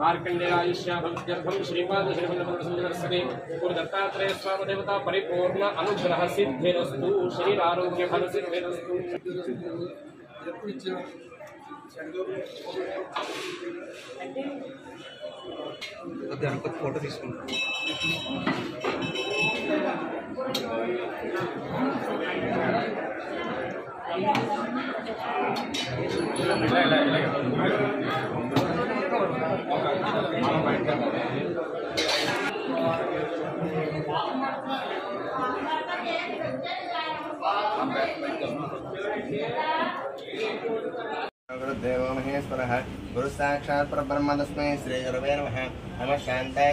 मार्कंडेयायुष्याभं श्रीपाद श्रीवल्लभसंजरसने गुरुदत्तात्रेय स्वामी देवता परिपूर्ण अनुग्रह सिद्धिरस्तु शरीरारोग्य फल सिद्धिरस्तु। फोटो తీసుకుంటాం गुरुदेवो महेश्वरः गुरु साक्षात् परब्रह्म तस्मै श्री गुरवे नमः। नमः शान्ताय।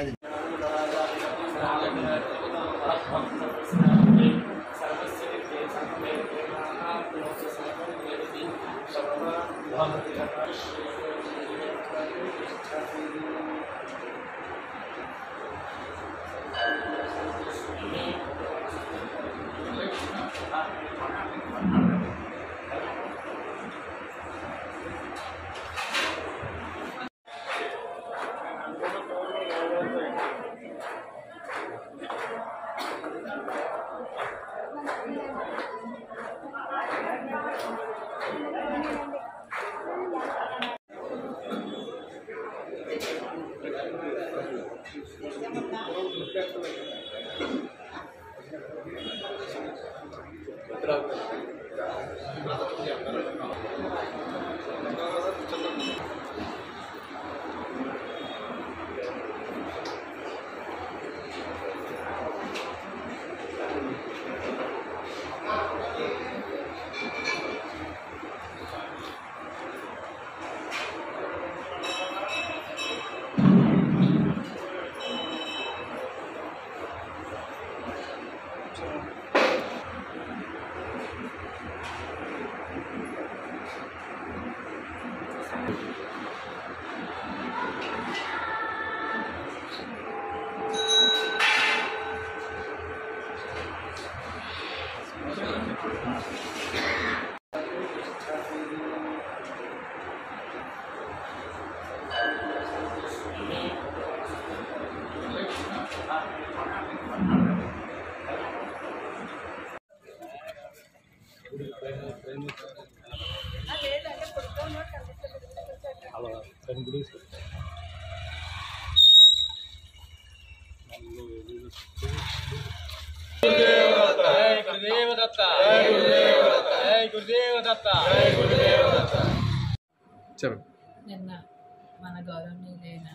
నిన్న మన గౌరవనీయులైన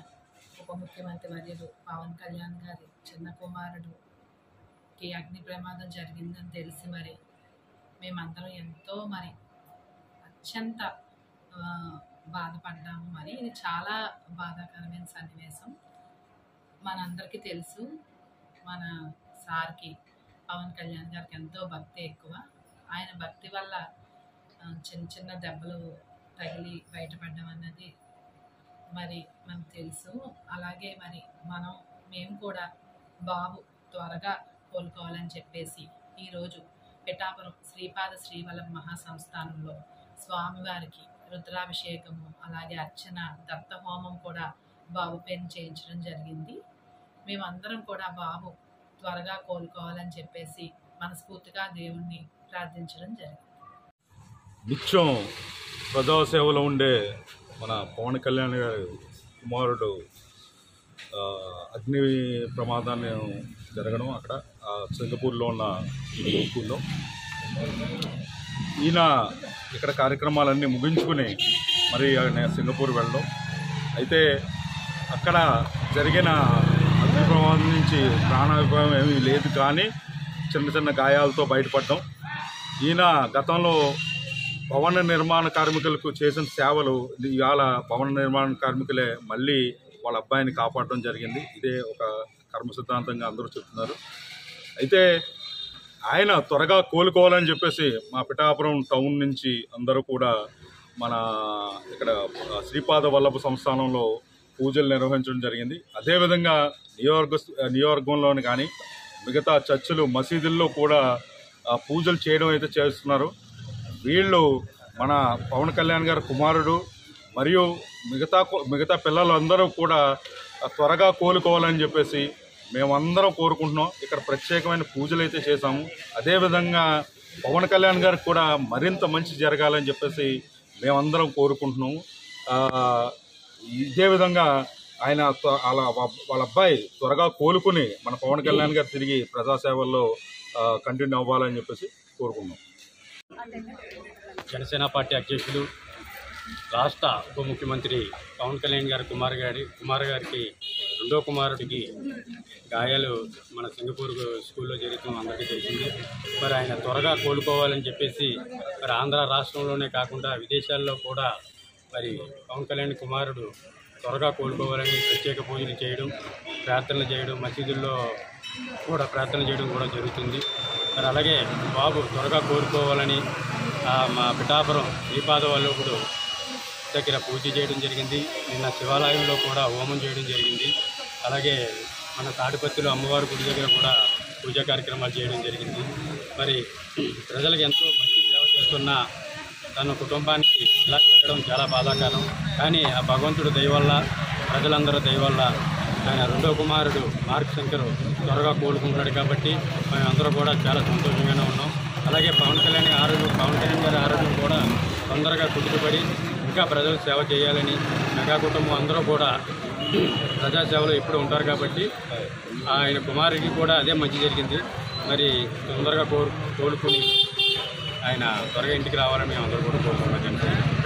ఉప ముఖ్యమంత్రి వర్యులు పవన్ కళ్యాణ్ గారి చిన్న కుమారుడుకి అగ్ని ప్రమాదం జరిగిందని తెలిసి మరి మేమందరం ఎంతో అత్యంత బాధపడ్డాము. మరి ఇది చాలా బాధాకరమైన సన్నివేశం. మనందరికీ తెలుసు మన సార్కి పవన్ కళ్యాణ్ గారికి ఎంతో భక్తి ఎక్కువ. ఆయన భక్తి వల్ల చిన్న చిన్న దెబ్బలు తగిలి బయటపడడం అన్నది మరి మనకు తెలుసు. అలాగే మరి మేము కూడా బాబు త్వరగా కోలుకోవాలని చెప్పేసి ఈరోజు పిఠాపురం శ్రీపాద శ్రీవల్లభ మహాసంస్థానంలో స్వామివారికి రుద్రాభిషేకము అలాగే అర్చన దత్తహోమం కూడా బాబు పేరు చేయించడం జరిగింది. మేమందరం కూడా బాబు త్వరగా కోలుకోవాలని చెప్పేసి మనస్ఫూర్తిగా దేవుణ్ణి ప్రార్థించడం జరిగింది. నిత్యం ప్రజాసేవలో ఉండే మన పవన్ కళ్యాణ్ గారి కుమారుడు అగ్ని ప్రమాదాన్ని జరగడం అక్కడ సింగపూర్లో ఉన్న స్కూల్లో ఈయన ఇక్కడ కార్యక్రమాలన్నీ ముగించుకుని మరి సింగపూర్ వెళ్ళడం. అయితే అక్కడ జరిగిన అగ్ని ప్రమాదం నుంచి ప్రాణాపాయం ఏమీ లేదు, కానీ చిన్న చిన్న గాయాలతో బయటపడడం. ఈయన గతంలో భవన నిర్మాణ కార్మికులకు చేసిన సేవలు ఇవాళ భవన నిర్మాణ కార్మికులే మళ్ళీ వాళ్ళ అబ్బాయిని కాపాడడం జరిగింది. ఇదే ఒక కర్మ సిద్ధాంతంగా అందరూ చెప్తున్నారు. అయితే ఆయన త్వరగా కోలుకోవాలని చెప్పేసి మా పిఠాపురం టౌన్ నుంచి అందరూ కూడా మన ఇక్కడ శ్రీపాద వల్లభ సంస్థానంలో పూజలు నిర్వహించడం జరిగింది. అదేవిధంగా నియోజకవర్గంలోని కానీ మిగతా చర్చిలు మసీదుల్లో కూడా పూజలు చేయడం అయితే చేస్తున్నారు. వీళ్ళు మన పవన్ కళ్యాణ్ గారి కుమారుడు మరియు మిగతా పిల్లలందరూ కూడా త్వరగా కోలుకోవాలని చెప్పేసి మేమందరం కోరుకుంటున్నాం. ఇక్కడ ప్రత్యేకమైన పూజలు అయితే చేశాము. అదేవిధంగా పవన్ కళ్యాణ్ గారికి కూడా మరింత మంచి జరగాలని చెప్పేసి మేమందరం కోరుకుంటున్నాము. ఇదే విధంగా ఆయన వాళ్ళ అబ్బాయి త్వరగా కోలుకుని మన పవన్ కళ్యాణ్ గారు తిరిగి ప్రజాసేవల్లో కంటిన్యూ అవ్వాలని చెప్పేసి కోరుకున్నాం. జనసేన పార్టీ అధ్యక్షులు రాష్ట్ర ఉప ముఖ్యమంత్రి పవన్ కళ్యాణ్ గారి కుమార్ గారికి రెండో కుమారుడికి గాయాలు మన సింగపూర్ స్కూల్లో జరుగుతాం అందరికీ తెలిసింది. మరి ఆయన త్వరగా కోలుకోవాలని చెప్పేసి మరి ఆంధ్ర రాష్ట్రంలోనే కాకుండా విదేశాల్లో కూడా మరి పవన్ కళ్యాణ్ కుమారుడు త్వరగా కోలుకోవాలని ప్రత్యేక పూజలు చేయడం, ప్రార్థనలు చేయడం, మసీదుల్లో కూడా ప్రార్థన చేయడం కూడా జరుగుతుంది. మరి అలాగే బాబు త్వరగా కోలుకోవాలని మా పిఠాపురం శ్రీపాద వల్లభుడు దగ్గర పూజ చేయడం జరిగింది. నిన్న శివాలయంలో కూడా హోమం చేయడం జరిగింది. అలాగే మన తాడిపత్రిలో అమ్మవారి గుడి దగ్గర కూడా పూజా కార్యక్రమాలు చేయడం జరిగింది. మరి ప్రజలకు ఎంతో మంచి సేవ చేస్తున్న తన కుటుంబానికి ఇలా జరగడం చాలా బాధాకరం. కానీ ఆ భగవంతుడు దయ వల్ల, ప్రజలందరూ దయ వల్ల ఆయన రెండో కుమారుడు మార్క్ శంకర్ త్వరగా కోలుకుంటున్నాడు కాబట్టి మేమందరూ కూడా చాలా సంతోషంగానే ఉన్నాం. అలాగే పవన్ కళ్యాణ్ గారి ఆరోగ్యం కూడా తొందరగా కుదుటపడి ఇంకా ప్రజలు సేవ చేయాలని, మెగా కుటుంబం అందరూ కూడా ప్రజాసేవలో ఎప్పుడు ఉంటారు కాబట్టి ఆయన కుమారుడికి కూడా అదే మంచి జరిగింది. మరి తొందరగా కోలుకుని ఆయన త్వరగా ఇంటికి రావాలని మేము అందరూ కూడా కోరుకుంటున్నాం.